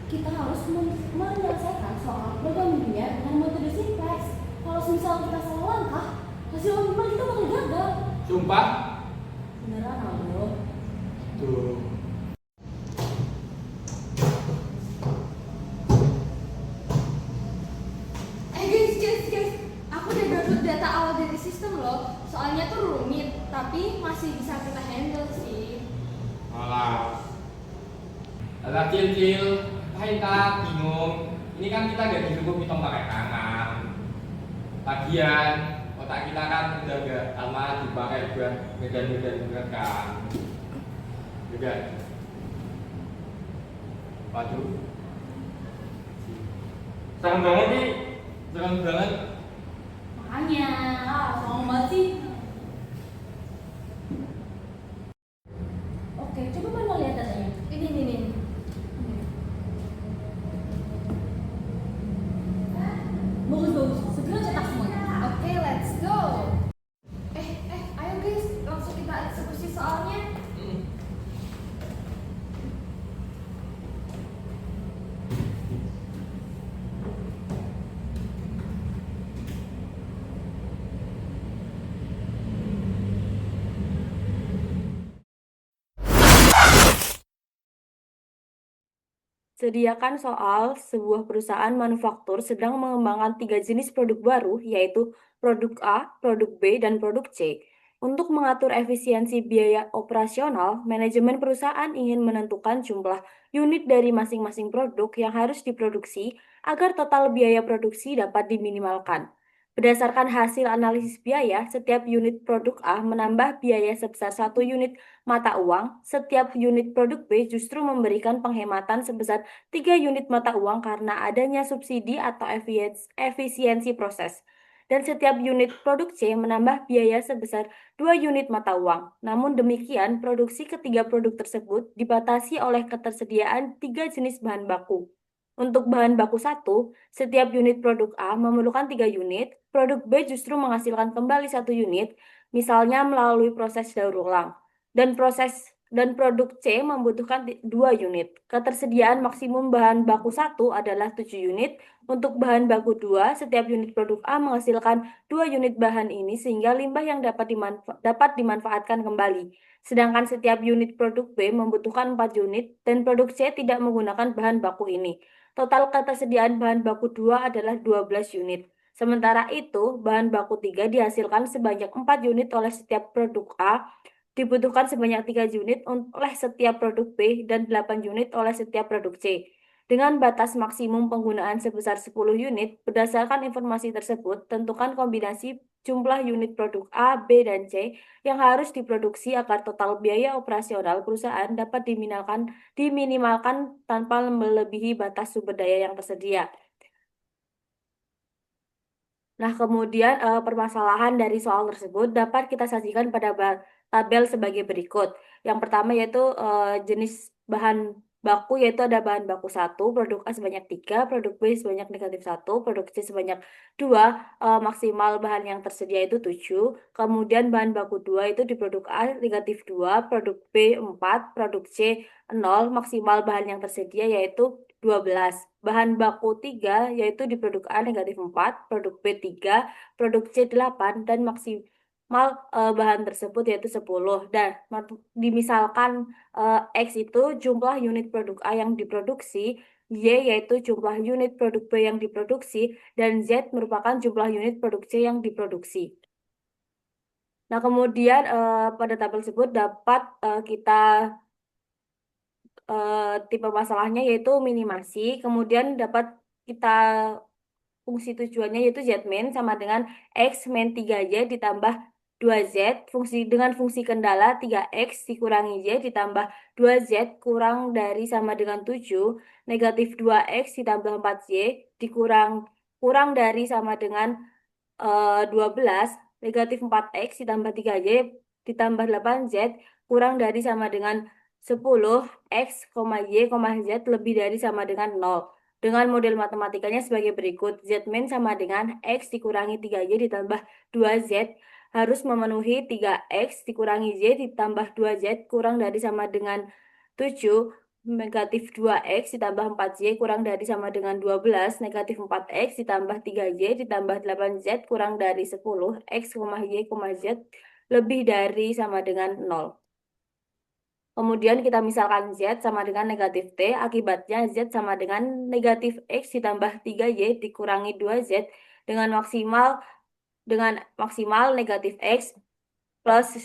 kita harus menyelesaikan soal program linear dengan metode simplex. Kalau misal kita salah langkah, hasil minimal kita bakal gagal. Sumpah? Beneran, Aldo? Tuh. Guys, aku udah download data awal dari sistem loh. Soalnya tuh rumit, tapi masih bisa kita handle sih. Alah. Alah, Cil. Kita bingung. Ini kan kita gak disuruh hitung pakai tangan. Lagian, otak kita kan udah gak lama dipakai buat medan-medan berat kan. Juga. Waduh. Serem banget nih. Serem banget. Makanya, soal banget sih. Oke, coba mana lihat datanya. Ini. Bagus. Segera cetak semuanya. Oke, let's go. Ayo guys, langsung kita eksekusi soalnya. Sediakan soal sebuah perusahaan manufaktur sedang mengembangkan 3 jenis produk baru, yaitu produk A, produk B, dan produk C. Untuk mengatur efisiensi biaya operasional, manajemen perusahaan ingin menentukan jumlah unit dari masing-masing produk yang harus diproduksi agar total biaya produksi dapat diminimalkan. Berdasarkan hasil analisis biaya, setiap unit produk A menambah biaya sebesar 1 unit mata uang, setiap unit produk B justru memberikan penghematan sebesar 3 unit mata uang karena adanya subsidi atau efisiensi proses. Dan setiap unit produk C menambah biaya sebesar 2 unit mata uang. Namun demikian, produksi ketiga produk tersebut dibatasi oleh ketersediaan 3 jenis bahan baku. Untuk bahan baku 1, setiap unit produk A memerlukan 3 unit, produk B justru menghasilkan kembali 1 unit, misalnya melalui proses daur ulang. Dan produk C membutuhkan 2 unit. Ketersediaan maksimum bahan baku 1 adalah 7 unit. Untuk bahan baku 2, setiap unit produk A menghasilkan 2 unit bahan ini sehingga limbah yang dapat dimanfaatkan kembali. Sedangkan setiap unit produk B membutuhkan 4 unit dan produk C tidak menggunakan bahan baku ini. Total ketersediaan bahan baku 2 adalah 12 unit. Sementara itu, bahan baku 3 dihasilkan sebanyak 4 unit oleh setiap produk A, dibutuhkan sebanyak 3 unit oleh setiap produk B, dan 8 unit oleh setiap produk C. Dengan batas maksimum penggunaan sebesar 10 unit, berdasarkan informasi tersebut, tentukan kombinasi jumlah unit produk A, B, dan C yang harus diproduksi agar total biaya operasional perusahaan dapat diminimalkan tanpa melebihi batas sumber daya yang tersedia. Nah, kemudian permasalahan dari soal tersebut dapat kita sajikan pada tabel sebagai berikut. Yang pertama yaitu jenis bahan baku, yaitu ada bahan baku 1, produk A sebanyak 3, produk B sebanyak negatif 1, produk C sebanyak 2, maksimal bahan yang tersedia itu 7. Kemudian bahan baku 2 itu di produk A negatif 2, produk B 4, produk C 0, maksimal bahan yang tersedia yaitu 12. Bahan baku 3 yaitu di produk A negatif 4, produk B 3, produk C 8, dan maksimal bahan tersebut yaitu 10. Dan dimisalkan X itu jumlah unit produk A yang diproduksi, Y yaitu jumlah unit produk B yang diproduksi, dan Z merupakan jumlah unit produk C yang diproduksi. Nah, kemudian pada tabel tersebut dapat kita tipe masalahnya yaitu minimasi, kemudian dapat kita fungsi tujuannya yaitu Z-min sama dengan X min 3Y ditambah 2Z, dengan fungsi kendala 3X dikurangi Y ditambah 2Z kurang dari sama dengan 7, negatif 2X ditambah 4Y kurang dari sama dengan 12, negatif 4X ditambah 3Y ditambah 8Z kurang dari sama dengan 10, X, Y, Z lebih dari sama dengan 0. Dengan model matematikanya sebagai berikut. Z-min sama dengan X dikurangi 3Y ditambah 2Z harus memenuhi 3X dikurangi Y ditambah 2Z kurang dari sama dengan 7. negatif 2x ditambah 4y kurang dari sama dengan 12, negatif 4x ditambah 3y ditambah 8z kurang dari 10, x, y, z lebih dari sama dengan 0. Kemudian kita misalkan Z sama dengan negatif T, akibatnya Z sama dengan negatif X ditambah 3Y dikurangi 2Z dengan maksimal negatif X plus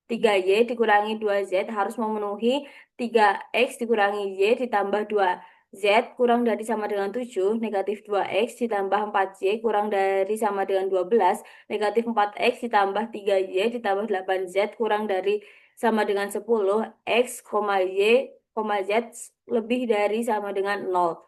3Y dikurangi 2Z harus memenuhi 3X dikurangi Y ditambah 2Z kurang dari sama dengan 7, negatif 2X ditambah 4Y kurang dari sama dengan 12, negatif 4X ditambah 3Y ditambah 8Z kurang dari sama dengan 10, X, Y, Z lebih dari sama dengan 0.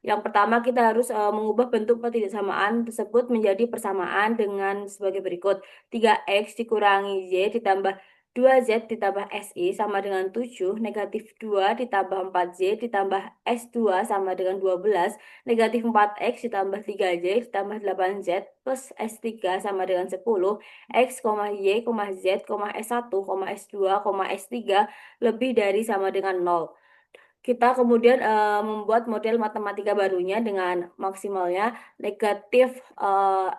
Yang pertama kita harus mengubah bentuk ketidaksamaan tersebut menjadi persamaan dengan sebagai berikut. 3x dikurangi y ditambah 2z ditambah si sama dengan 7, negatif 2 ditambah 4z ditambah s2 sama dengan 12, negatif 4x ditambah 3y ditambah 8z plus s3 sama dengan 10, x, y, z, s1, s2, s3 lebih dari sama dengan 0. Kita kemudian membuat model matematika barunya dengan maksimalnya negatif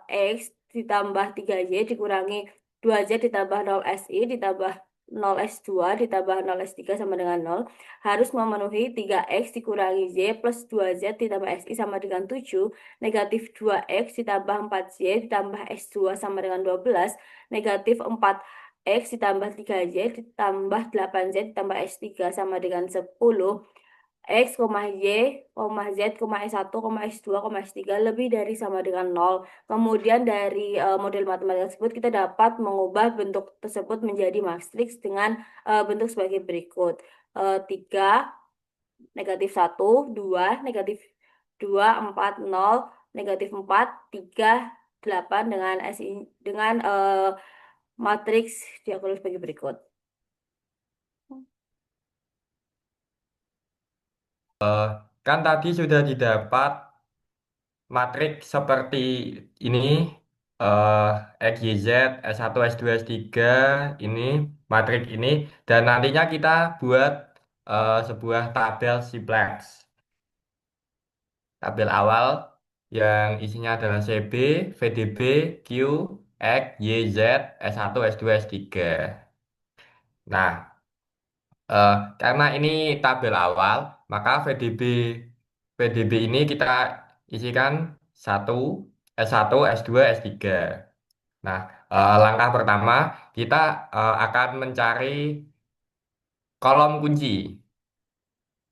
X ditambah 3Y dikurangi 2Z ditambah 0SI ditambah 0S2 ditambah 0S3 sama dengan 0 harus memenuhi 3X dikurangi Y plus 2Z ditambah SI sama dengan 7, negatif 2X ditambah 4Y ditambah S2 sama dengan 12, negatif 4X ditambah 3Y ditambah 8Z ditambah S3 sama dengan 10, X, Y, Z, S1, S2, S3 lebih dari sama dengan 0. Kemudian dari model matematika tersebut kita dapat mengubah bentuk tersebut menjadi matriks dengan bentuk sebagai berikut. 3, negatif 1, 2, negatif 2, 4, 0, negatif 4, 3, 8 dengan matriks diagonal sebagai berikut. Kan tadi sudah didapat matriks seperti ini, X, Y, Z, S1, S2, S3, ini, matriks ini, dan nantinya kita buat sebuah tabel simplex. Tabel awal yang isinya adalah CB, VDB, Q, X, Y, Z, S1, S2, S3. Nah, karena ini tabel awal, maka VDB ini kita isikan 1, S1, S2, S3. Nah, langkah pertama kita akan mencari kolom kunci.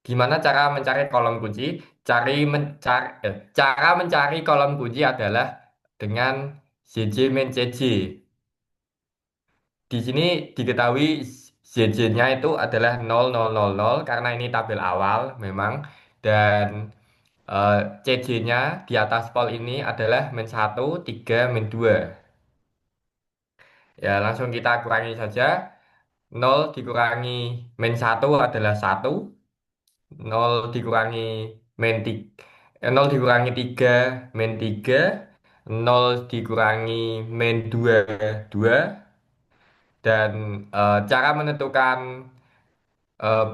Gimana cara mencari kolom kunci? Cara mencari kolom kunci adalah dengan CJ min CJ. Di sini diketahui CJ-nya itu adalah 0000 karena ini tabel awal memang, dan CJ-nya di atas pol ini adalah min 1, 3, min 2. Ya, langsung kita kurangi saja. 0 dikurangi min 1 adalah 1. 0 dikurangi 0 dikurangi 3 min 3. 0 dikurangi min 2, 2. Dan cara menentukan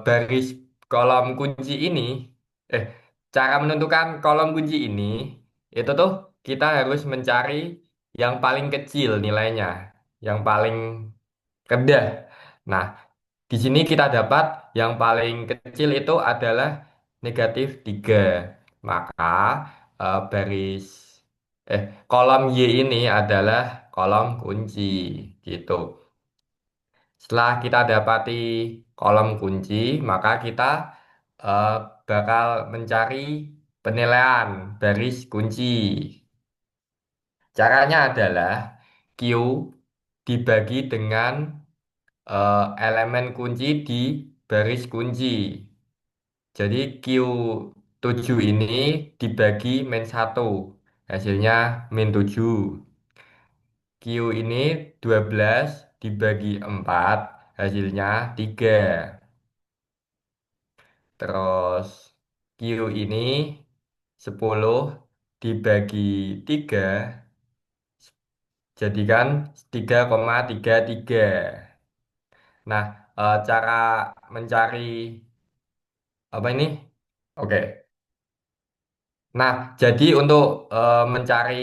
baris kolom kunci ini, eh, cara menentukan kolom kunci ini, itu tuh kita harus mencari yang paling kecil nilainya, yang paling rendah. Nah, di sini kita dapat yang paling kecil itu adalah negatif 3. Maka baris kolom Y ini adalah kolom kunci gitu. Setelah kita dapati kolom kunci, maka kita eh, bakal mencari penilaian baris kunci. Caranya adalah Q dibagi dengan elemen kunci di baris kunci. Jadi Q7 ini dibagi min 1, hasilnya min 7. Q ini 12 dibagi 4, hasilnya 3. Terus Q ini 10 dibagi 3, jadikan 3,33. Nah, cara mencari Apa ini? Oke. Nah, jadi untuk mencari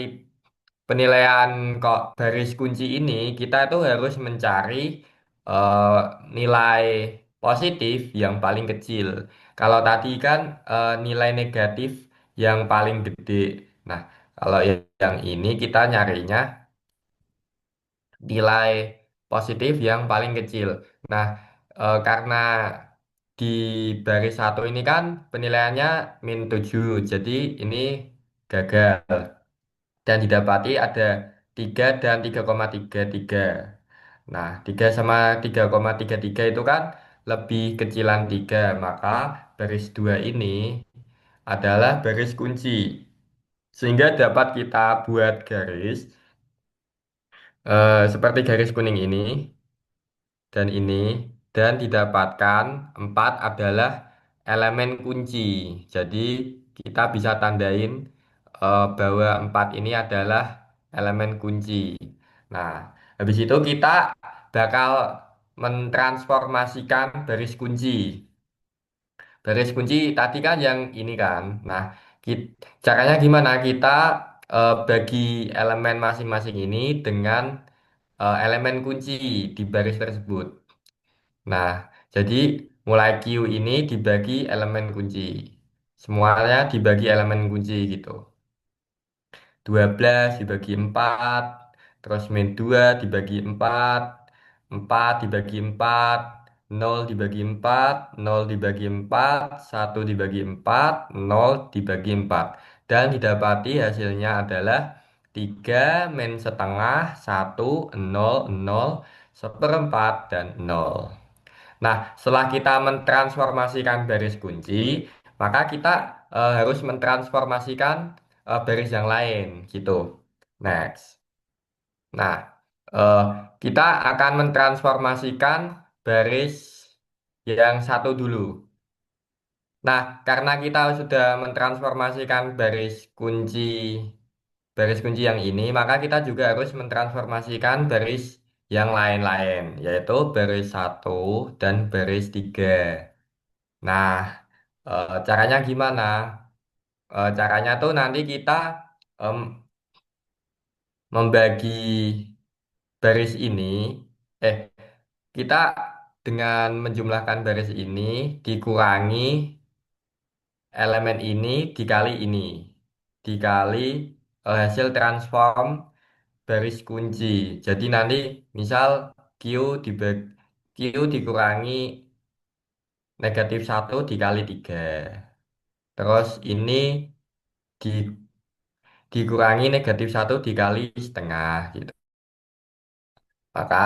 penilaian kok baris kunci ini, kita itu harus mencari eh, nilai positif yang paling kecil. Kalau tadi kan nilai negatif yang paling gede. Nah, kalau yang ini kita nyarinya nilai positif yang paling kecil. Nah, karena di baris satu ini kan penilaiannya -7, jadi ini gagal. Dan didapati ada 3 dan 3,33. Nah, 3 sama 3,33 itu kan lebih kecilan 3, maka baris 2 ini adalah baris kunci. Sehingga dapat kita buat garis seperti garis kuning ini dan ini, dan didapatkan 4 adalah elemen kunci. Jadi kita bisa tandain bahwa 4 ini adalah elemen kunci. Nah, habis itu kita bakal mentransformasikan baris kunci. Baris kunci tadi kan yang ini kan. Nah, caranya gimana? Kita bagi elemen masing-masing ini dengan elemen kunci di baris tersebut. Nah, jadi mulai Q ini dibagi elemen kunci. Semuanya dibagi elemen kunci gitu. 12 dibagi 4, terus min 2 dibagi 4, 4 dibagi 4, 0 dibagi 4, 0 dibagi 4, 1 dibagi 4, 0 dibagi 4. Dan didapati hasilnya adalah 3 min setengah, 1, 0, 0, seperempat, dan 0. Nah, setelah kita mentransformasikan baris kunci, maka kita harus mentransformasikan baris yang lain, gitu. Next. Nah, eh, kita akan mentransformasikan baris yang satu dulu. Nah, karena kita sudah mentransformasikan baris kunci yang ini, maka kita juga harus mentransformasikan baris yang lain-lain, yaitu baris satu dan baris 3. Nah, caranya gimana? Caranya tuh nanti kita em, membagi baris ini, eh, kita dengan menjumlahkan baris ini dikurangi elemen ini dikali ini, dikali hasil transform baris kunci. Jadi nanti misal Q dibagi Q dikurangi -1 dikali 3. Terus ini dikurangi -1 dikali setengah gitu. Maka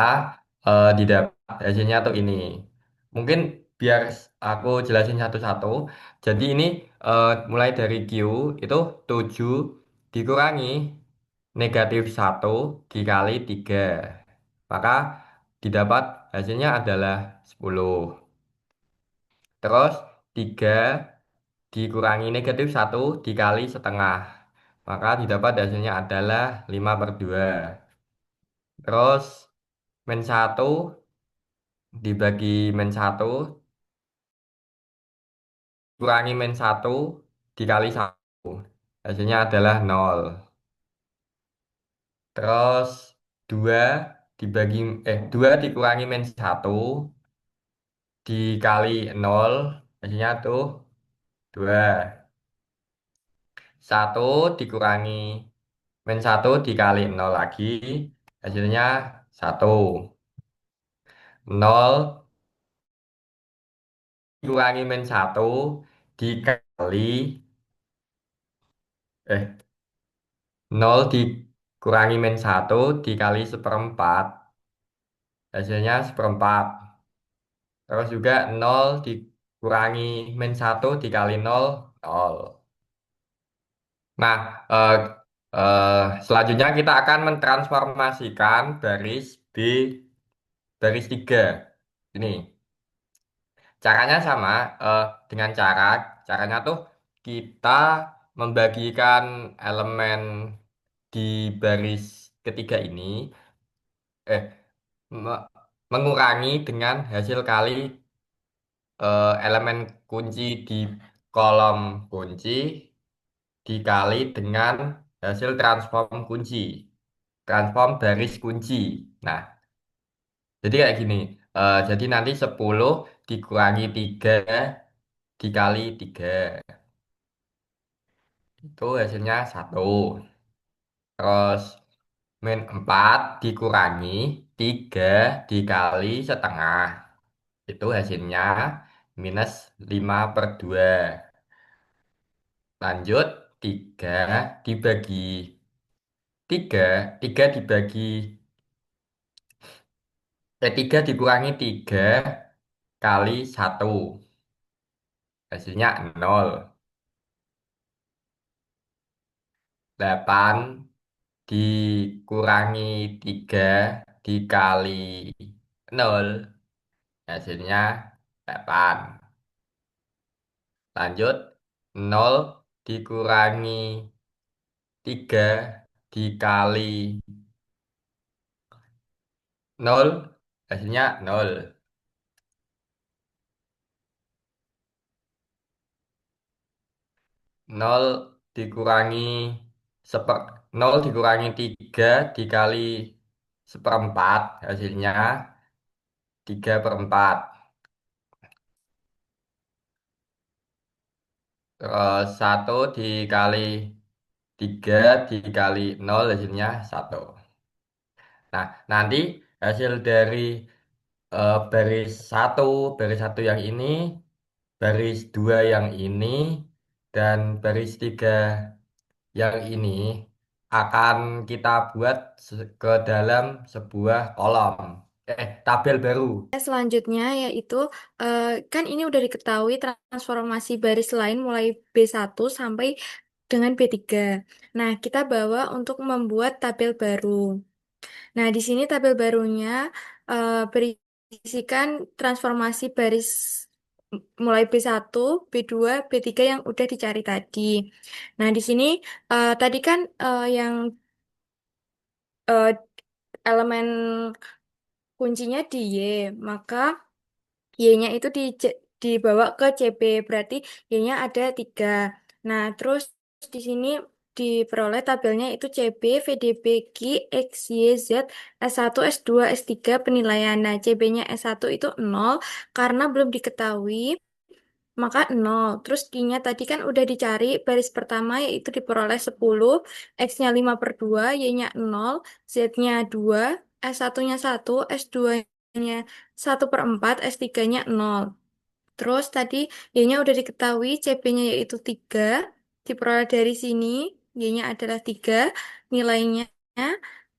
didapat hasilnya tuh ini. Mungkin biar aku jelasin satu-satu. Jadi ini mulai dari Q itu 7 dikurangi -1 dikali 3. Maka didapat hasilnya adalah 10. Terus 3 dikurangi -1 dikali setengah. Maka didapat hasilnya adalah 5/2. Terus min 1 dibagi min 1 kurangi min 1 dikali 1. Hasilnya adalah 0. Terus 2 2 dikurangi min 1 dikali 0. Hasilnya tuh 2. 1 dikurangi min 1 dikali 0 lagi. Hasilnya 1. 0 dikurangi min 1 dikali 0 dikurangi min 1 dikali seperempat. Hasilnya seperempat. Terus juga 0 dikurangi min 1 dikali 0, 0. Nah, eh, selanjutnya kita akan mentransformasikan baris B, baris 3. Ini. Caranya sama, dengan caranya tuh kita membagikan elemen di baris ketiga ini, eh, me- mengurangi dengan hasil kali elemen kunci di kolom kunci dikali dengan hasil transform kunci, transform baris kunci. Nah, jadi kayak gini. Jadi nanti 10 dikurangi 3 dikali 3. Itu hasilnya 1. Terus min 4 dikurangi 3 dikali setengah. Itu hasilnya minus 5/2. Lanjut, 3 dibagi 3, 3 dibagi, 3 dikurangi 3 kali 1. Hasilnya 0. 8 dikurangi 3 dikali 0. Hasilnya 8. Lanjut, 0 dikurangi 3 dikali 0. Hasilnya 0. 0 dikurangi seper 0 dikurangi 3 dikali seperempat. Hasilnya 3/4. Terus 1 dikali 3 dikali 0 hasilnya 1. Nah, nanti hasil dari baris satu yang ini, baris 2 yang ini, dan baris 3 yang ini akan kita buat ke dalam sebuah kolom. Tabel baru. Selanjutnya yaitu kan ini udah diketahui transformasi baris lain mulai B1 sampai dengan B3. Nah, kita bawa untuk membuat tabel baru. Nah, di sini tabel barunya berisikan transformasi baris mulai B1, B2, B3 yang udah dicari tadi. Nah, di sini tadi kan yang eh, elemen kuncinya di Y, maka Y-nya itu dibawa ke CB, berarti Y-nya ada 3. Nah, terus di sini diperoleh tabelnya itu CB, VDB, Q, X, Y, Z, S1, S2, S3 penilaian. Nah, CB-nya S1 itu 0 karena belum diketahui, maka 0. Terus Q-nya tadi kan udah dicari, baris pertama yaitu diperoleh 10, X-nya 5/2, Y-nya 0, Z-nya 2, S1-nya 1, S2-nya 1/4, S3-nya 0. Terus tadi Y-nya udah diketahui, CB-nya yaitu 3, diperoleh dari sini, Y-nya adalah 3, nilainya.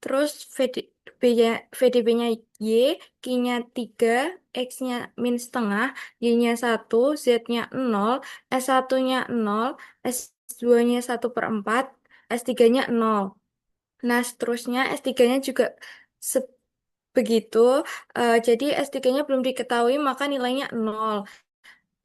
Terus VDB-nya Y, Q-nya 3, X-nya min setengah, Y-nya 1, Z-nya 0, S1-nya 0, S2-nya 1/4, S3-nya 0. Nah, seterusnya S3-nya juga begitu. Jadi S3-nya belum diketahui, maka nilainya 0.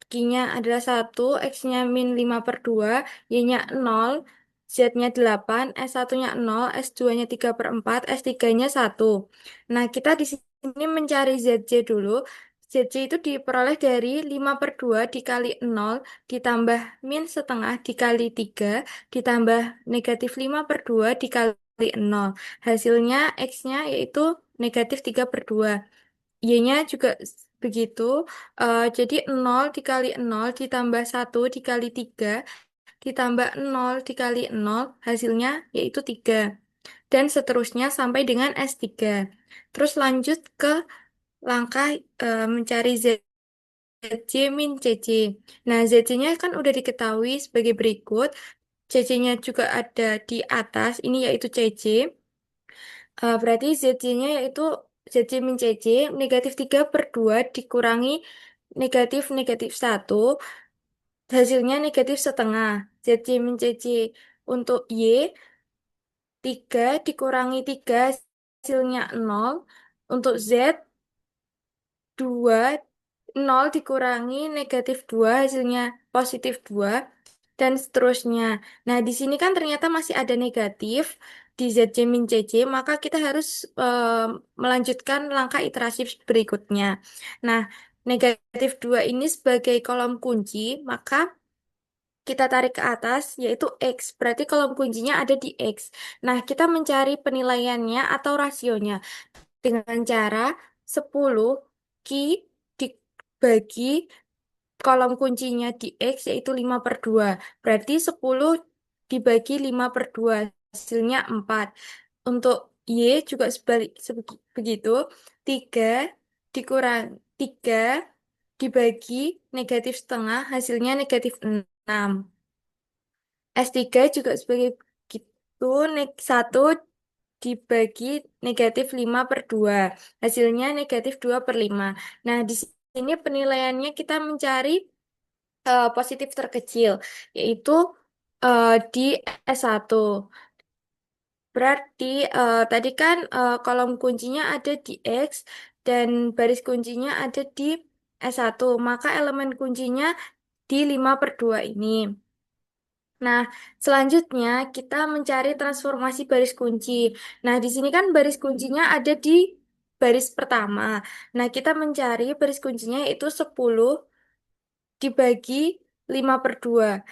Q-nya adalah 1, X-nya min 5/2, Y-nya 0, Z-nya 8, S1-nya 0, S2-nya 3/4, S3-nya 1. Nah, kita di sini mencari ZJ dulu. ZJ itu diperoleh dari 5/2 dikali 0, ditambah min setengah dikali 3, ditambah negatif 5/2 dikali 0. Hasilnya X-nya yaitu negatif 3/2. Y-nya juga begitu. Jadi 0 dikali 0 ditambah 1 dikali 3 ditambah 0 dikali 0 hasilnya yaitu 3. Dan seterusnya sampai dengan S3. Terus lanjut ke langkah mencari ZC min CC. Nah, ZC-nya kan udah diketahui sebagai berikut. CC-nya juga ada di atas, ini yaitu CC. Berarti ZC-nya yaitu ZC min CC negatif 3/2 dikurangi negatif negatif 1, hasilnya negatif setengah. ZC min CC untuk Y, 3 dikurangi 3 hasilnya 0. Untuk Z, 2 0 dikurangi negatif 2 hasilnya positif 2 dan seterusnya. Nah, di sini kan ternyata masih ada negatif di ZC min CC, maka kita harus melanjutkan langkah iterasi berikutnya. Nah, negatif 2 ini sebagai kolom kunci, maka kita tarik ke atas, yaitu X. Berarti kolom kuncinya ada di X. Nah, kita mencari penilaiannya atau rasionya dengan cara 10 Q dibagi kolom kuncinya di X, yaitu 5/2. Berarti 10 dibagi 5/2, hasilnya 4. Untuk Y juga begitu. 3 dikurang 3 dibagi negatif setengah, hasilnya negatif 6. S3 juga sebagai gitu, 1 dibagi negatif 5/2. Hasilnya negatif 2/5. Nah, di sini penilaiannya kita mencari positif terkecil, yaitu di S1. Berarti tadi kan kolom kuncinya ada di X dan baris kuncinya ada di S1, maka elemen kuncinya di 5/2 ini. Nah, selanjutnya kita mencari transformasi baris kunci. Nah, di sini kan baris kuncinya ada di baris pertama. Nah, kita mencari baris kuncinya yaitu 10 dibagi 5/2.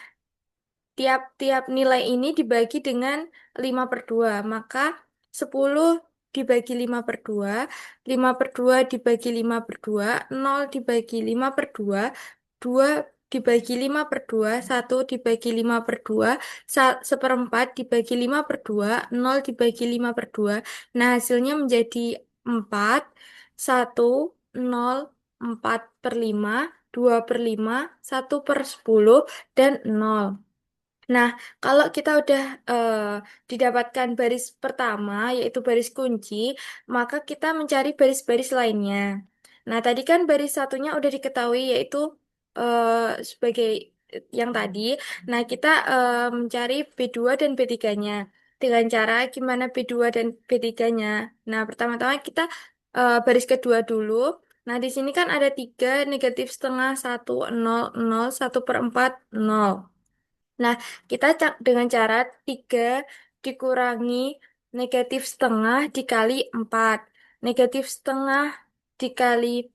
Tiap-tiap nilai ini dibagi dengan 5/2. Maka 10 dibagi 5/2, 5/2 dibagi 5/2, 0 dibagi 5/2, 2 dibagi 5/2, 1 dibagi 5/2, 1/4 dibagi 5/2, 0 dibagi 5/2. Nah, hasilnya menjadi 4, 1, 0, 4/5, 2/5, 1/10, dan 0. Nah, kalau kita udah didapatkan baris pertama, yaitu baris kunci, maka kita mencari baris-baris lainnya. Nah, tadi kan baris satunya udah diketahui, yaitu sebagai yang tadi. Nah, kita mencari B2 dan B3-nya. Dengan cara gimana B2 dan B3-nya? Nah, pertama-tama kita baris kedua dulu. Nah, di sini kan ada 3, negatif setengah, 1, 0, 0, 1/4, 0. Nah, kita dengan cara 3 dikurangi negatif setengah dikali 4. Negatif setengah dikali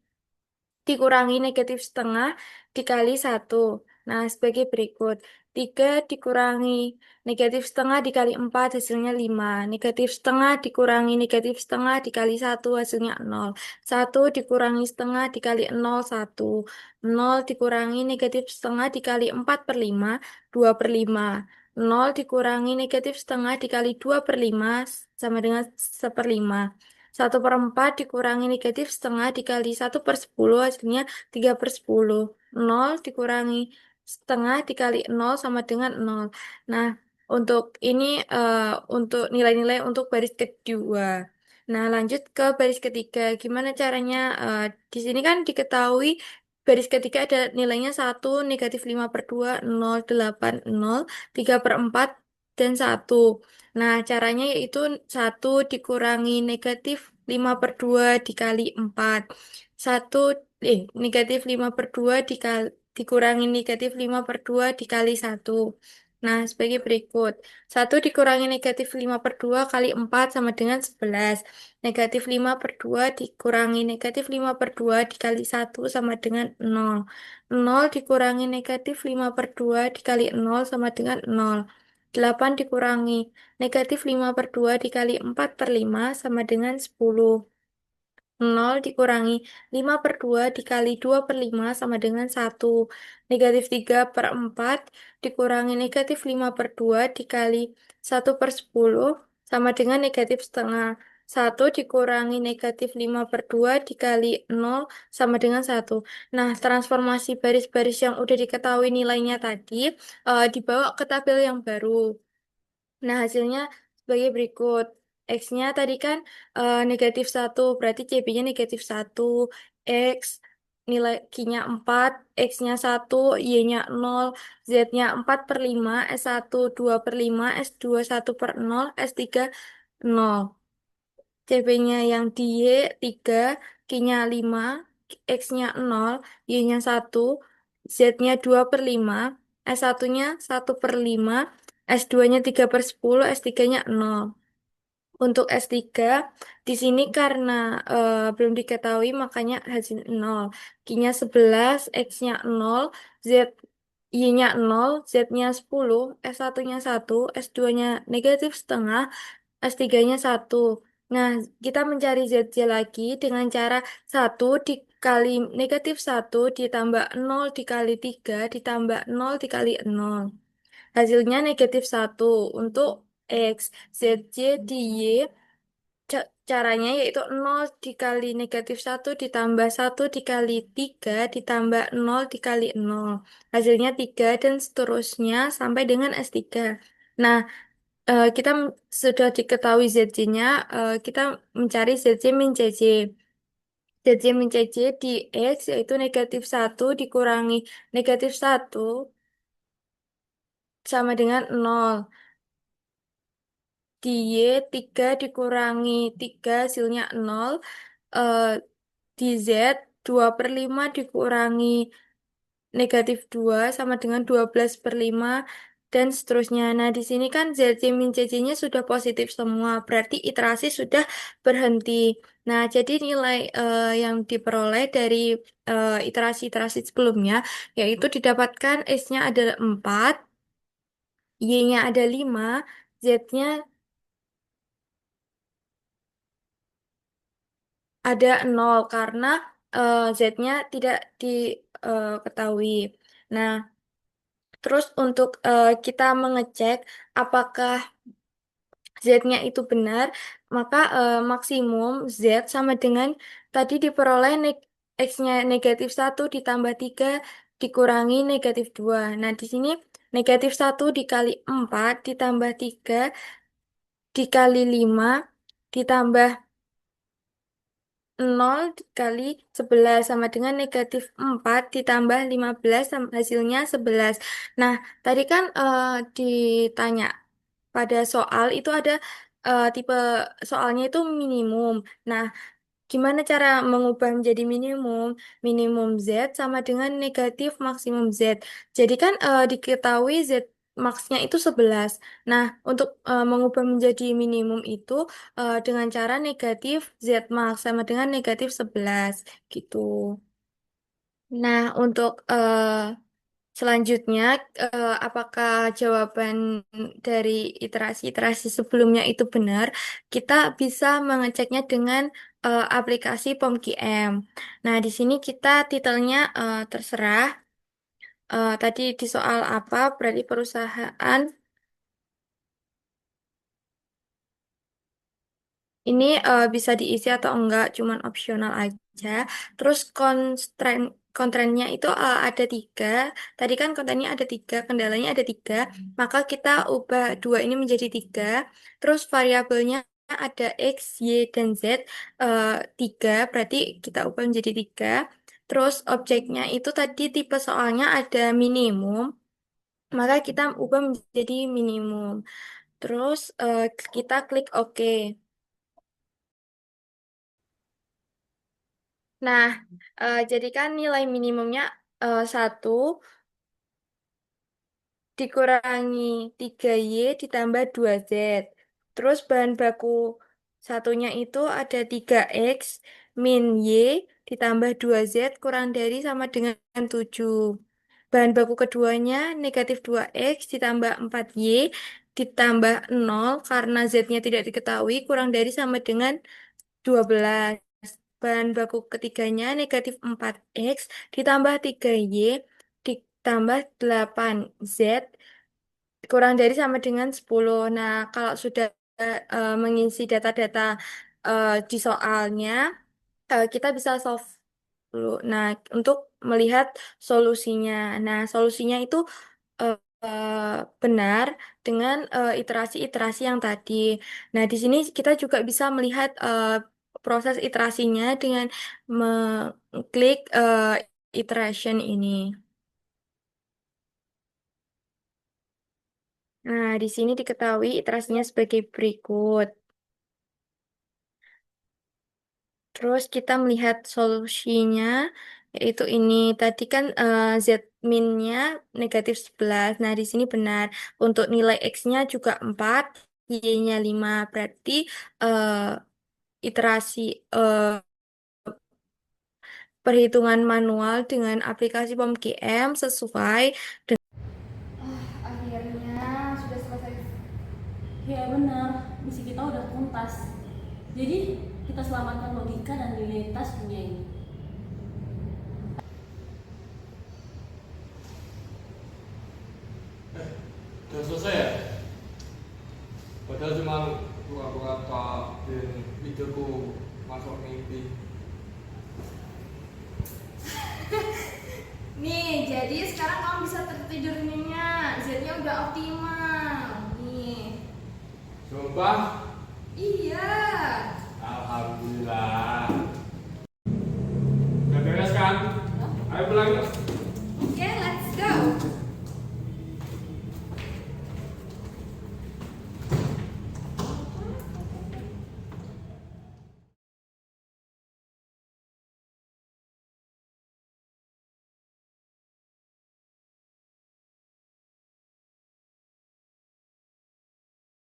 dikurangi negatif setengah dikali 1. Nah, sebagai berikut. 3 dikurangi negatif setengah dikali 4 hasilnya 5. Negatif setengah dikurangi negatif setengah dikali 1 hasilnya 0. 1 dikurangi setengah dikali 0, 1. 0 dikurangi negatif setengah dikali 4/5, 2/5. 0 dikurangi negatif setengah dikali 2/5 sama dengan 1/5. 1/4 dikurangi negatif setengah dikali 1/10 hasilnya 3/10. 0 dikurangi setengah dikali 0 sama dengan 0. Nah, untuk ini untuk nilai-nilai untuk baris kedua. Nah, lanjut ke baris ketiga. Gimana caranya? Di sini kan diketahui baris ketiga ada nilainya 1, negatif 5/2, 0, 8, 0, 3/4, dan 1. Nah, caranya yaitu 1 dikurangi negatif 5/2 dikali 4. 1, negatif 5/2 dikurangi negatif 5/2 dikali 1. Nah, sebagai berikut. 1 dikurangi negatif 5/2 kali 4 sama dengan 11. Negatif 5/2 dikurangi negatif 5/2 dikali 1 sama dengan 0. 0 dikurangi negatif 5/2 dikali 0 sama dengan 0. 8 dikurangi negatif 5/2 dikali 4/5 sama dengan 10. 0 dikurangi 5/2 dikali 2/5 sama dengan 1. Negatif 3/4 dikurangi negatif 5/2 dikali 1/10 sama dengan negatif setengah. 1 dikurangi negatif 5/2 dikali 0 sama dengan 1. Nah, transformasi baris-baris yang udah diketahui nilainya tadi dibawa ke tabel yang baru. Nah, hasilnya sebagai berikut. X-nya tadi kan negatif 1, berarti CB-nya negatif 1. X, nilai Q-nya 4, X-nya 1, Y-nya 0, Z-nya 4/5, S1 2/5, S2 1/0, S3 0. CB-nya yang di Y 3, Q-nya 5, X-nya 0, Y-nya 1, Z-nya 2/5, S1-nya 1/5, S2-nya 3/10, S3-nya 0. Untuk S3, di sini karena belum diketahui makanya hasil nol. Q-nya 11, X-nya nol, Z Y-nya nol, Z-nya 10, S1-nya 1, S2-nya negatif setengah, S3-nya 1. Nah, kita mencari ZJ lagi dengan cara 1 dikali negatif 1 ditambah 0 dikali 3 ditambah 0 dikali 0. Hasilnya negatif 1 untuk X. ZJ di Y, caranya yaitu 0 dikali negatif 1 ditambah 1 dikali 3 ditambah 0 dikali 0. Hasilnya 3 dan seterusnya sampai dengan S3. Nah, kita sudah diketahui ZJ-nya, kita mencari ZJ min CC. ZJ min CC di X yaitu negatif 1 dikurangi negatif 1 sama dengan 0. Di Y 3 dikurangi 3 hasilnya 0. Eh, di Z 2/5 dikurangi negatif 2 sama dengan 12/5 dan seterusnya. Nah, di sini kan ZC min CC-nya sudah positif semua, berarti iterasi sudah berhenti. Nah, jadi nilai yang diperoleh dari iterasi-iterasi sebelumnya yaitu didapatkan S-nya ada 4, Y-nya ada 5, Z-nya ada 0 karena Z-nya tidak diketahui. Nah, terus untuk kita mengecek apakah Z-nya itu benar, maka maksimum Z sama dengan tadi diperoleh X-nya negatif 1 ditambah 3 dikurangi negatif 2. Nah, di sini negatif 1 dikali 4 ditambah 3 dikali 5 ditambah 0 dikali 11 sama dengan negatif 4 ditambah 15 hasilnya 11. Nah, tadi kan ditanya pada soal itu ada tipe soalnya itu minimum. Nah, gimana cara mengubah menjadi minimum? Minimum Z sama dengan negatif maksimum Z. Jadi kan diketahui Z maksnya itu 11. Nah, untuk mengubah menjadi minimum itu dengan cara negatif Z max sama dengan negatif 11 gitu. Nah, untuk selanjutnya, apakah jawaban dari iterasi-iterasi sebelumnya itu benar? Kita bisa mengeceknya dengan aplikasi POMQM. Nah, di sini kita titelnya terserah. Tadi di soal apa, berarti perusahaan. Ini bisa diisi atau enggak, cuman opsional aja. Terus kontennya itu ada 3. Tadi kan kontennya ada 3, kendalanya ada 3. Maka kita ubah 2 ini menjadi 3. Terus variabelnya ada X, Y, dan Z. 3, berarti kita ubah menjadi 3. Terus objeknya itu tadi tipe soalnya ada minimum. Maka kita ubah menjadi minimum. Terus kita klik OK. Nah, jadi kan nilai minimumnya 1 dikurangi 3Y ditambah 2Z. Terus bahan baku satunya itu ada 3X min Y ditambah 2Z kurang dari sama dengan 7. Bahan baku keduanya negatif 2X ditambah 4Y ditambah 0 karena Z-nya tidak diketahui kurang dari sama dengan 12. Bahan baku ketiganya negatif 4X ditambah 3Y ditambah 8Z kurang dari sama dengan 10. Nah, kalau sudah mengisi data-data di soalnya, kita bisa solve dulu. Nah, untuk melihat solusinya. Nah, solusinya itu eh, eh, benar dengan iterasi-iteration yang tadi. Nah, di sini kita juga bisa melihat proses iterasinya dengan mengklik iteration ini. Nah, di sini diketahui iterasinya sebagai berikut. Terus kita melihat solusinya, yaitu ini. Tadi kan Z min-nya negatif 11. Nah, di sini benar. Untuk nilai X-nya juga 4. Y-nya 5. Berarti eh, iterasi eh, perhitungan manual dengan aplikasi POMGM sesuai dengan Akhirnya sudah selesai. Ya benar, misi kita udah tuntas. Jadi kita selamatkan logika dan realitas dunia ini. Udah selesai ya? Padahal cuma pura-pura tak dan videoku masuk mimpi. Nih, jadi sekarang kamu bisa tertidur nyenyak. Z-nya udah optimal. Nih. Sumpah, Iya. alhamdulillah. Udah beres kan? Ayo pulang.